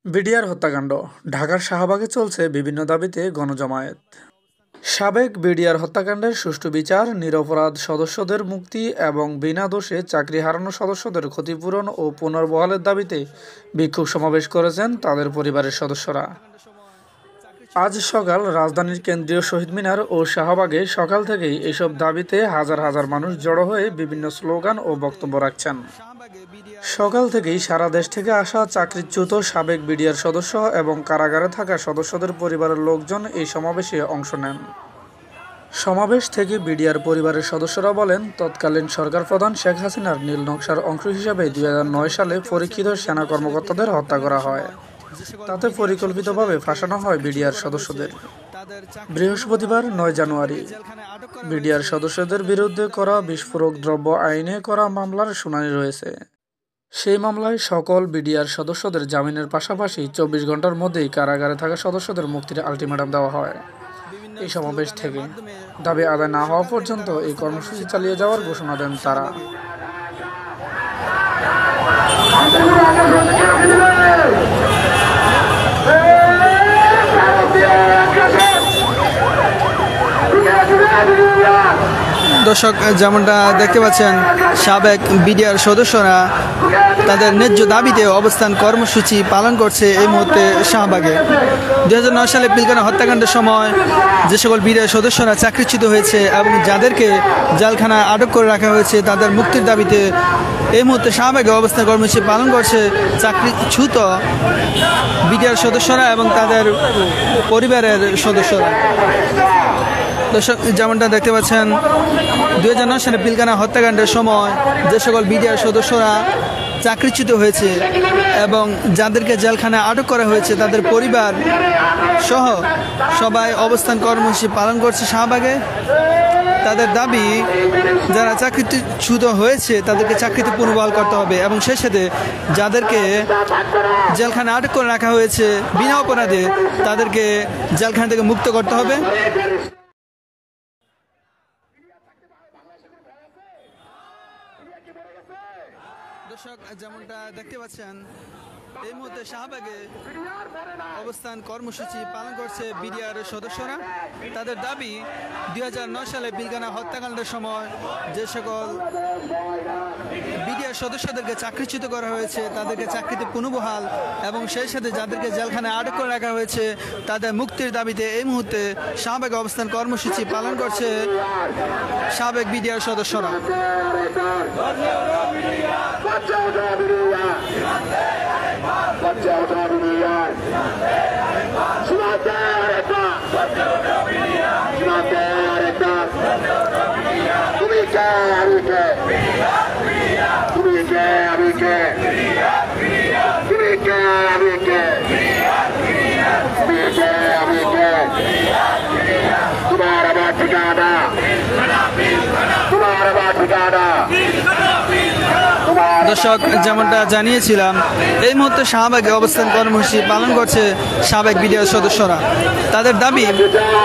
BDR হত্যাকাণ্ড ঢাকার শাহবাগে চলছে বিভিন্ন দাবিতে গণজমায়েত। সাবেক বিডিআর হত্যাকাণ্ডের সুষ্ঠু বিচার, নিরপরাধ সদস্যদের মুক্তি এবং বিনা দোষে চাকরি হারানো সদস্যদের ক্ষতিপূরণ ও পুনর্বহালের দাবিতে বিক্ষোভ সমাবেশ করেছেন তাদের পরিবারের সদস্যরা। আজ সকাল রাজধানীর কেন্দ্রীয় শহীদ মিনার ও শাহবাগে সকাল থেকেই এসব দাবিতে হাজার হাজার মানুষ জড়ো হয়ে বিভিন্ন স্লোগান ও বক্তব্য রাখছেন। সকাল থেকেই সারা দেশ থেকে আসা চাকরিচ্যুত সাবেক বিডিআর সদস্য এবং কারাগারে থাকা সদস্যদের পরিবারের লোকজন এই সমাবেশে অংশ নেন। সমাবেশ থেকে বিডিআর পরিবারের সদস্যরা বলেন, তৎকালীন সরকার প্রধান শেখ হাসিনার নীল নকশার অংশ হিসেবে 2009 সালে পরীক্ষিত সেনা কর্মকর্তাদের হত্যা করা হয়। তাতে পরিকল্পিতভাবে ফাঁসানো হয় বিডিআর সদস্যদের। বৃহস্পতিবার 9 জানুয়ারি বিডিআর সদস্যদের বিরুদ্ধে করা বিস্ফোরক দ্রব্য আইনে করা মামলার শুনানি রয়েছে। সেই মামলায় সকল বিডিআর সদস্যদের জামিনের পাশাপাশি 24 ঘন্টার মধ্যেই কারাগারে থাকা সদস্যদের মুক্তির আলটিমেটাম দেওয়া হয়। এই সমাবেশ থেকে দাবি আদায় না হওয়া পর্যন্ত এই কর্মসূচি চালিয়ে যাওয়ার ঘোষণা দেন তারা। দর্শক, যেমনটা দেখতে পাচ্ছেন, সাবেক বিডিআর সদস্যরা তাদের ন্যায্য দাবিতে অবস্থান কর্মসূচি পালন করছে এই মুহূর্তে শাহবাগে। 2009 সালে পিলখানা হত্যাকাণ্ডের সময় যে সকল বিডিআর সদস্যরা চাকরিচ্যুত হয়েছে এবং যাদেরকে জেলখানায় আটক করে রাখা হয়েছে তাদের মুক্তির দাবিতে এই মুহূর্তে শাহবাগে অবস্থান কর্মসূচি পালন করছে চাকরিচ্যুত বিডিআর সদস্যরা এবং তাদের পরিবারের সদস্যরা। দর্শক, যেমনটা দেখতে পাচ্ছেন, 2009 সালে পিলখানা হত্যাকাণ্ডের সময় যে সকল বিডিআর সদস্যরা চাকরিচ্যুত হয়েছে এবং যাদেরকে জেলখানায় আটক করা হয়েছে তাদের পরিবার সহ সবাই অবস্থান কর্মসূচি পালন করছে শাহবাগে। তাদের দাবি, যারা চাকরিচ্যুত হয়েছে তাদেরকে চাকরিতে পুনর্বহাল করতে হবে এবং সেই সাথে যাদেরকে জেলখানায় আটক করে রাখা হয়েছে বিনা অপরাধে তাদেরকে জেলখানা থেকে মুক্ত করতে হবে। দর্শক, যেমনটা দেখতে পাচ্ছেন, এই মুহূর্তে শাহবাগে অবস্থান কর্মসূচি পালন করছে বিডিআর সদস্যরা। তাদের দাবি, 2009 সালে পিলখানা হত্যাকাণ্ডের সময় যে সকল বিডিআর সদস্যদেরকে চাকরিচ্যুত করা হয়েছে তাদেরকে চাকরিতে পুনর্বহাল এবং সেই সাথে যাদেরকে জেলখানায় আটক করে রাখা হয়েছে তাদের মুক্তির দাবিতে এই মুহূর্তে শাহবাগে অবস্থান কর্মসূচি পালন করছে সাবেক বিডিআর সদস্যরা। দর্শক, যেমনটা জানিয়েছিলাম, এই মুহূর্তে শাহবাগে অবস্থান কর্মসূচি পালন করছে সাবেক বিডিআর সদস্যরা। তাদের দাবি,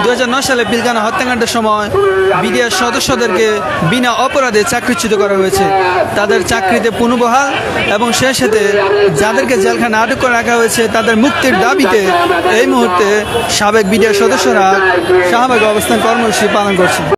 2009 সালে পিলখানা হত্যাকাণ্ডের সময় বিডিআর সদস্যদেরকে বিনা অপরাধে চাকরিচ্যুত করা হয়েছে, তাদের চাকরিতে পুনর্বহাল এবং সেই সাথে যাদেরকে জেলখানায় আটক করে রাখা হয়েছে তাদের মুক্তির দাবিতে এই মুহূর্তে সাবেক বিডিআর সদস্যরা শাহবাগে অবস্থান কর্মসূচি পালন করছে।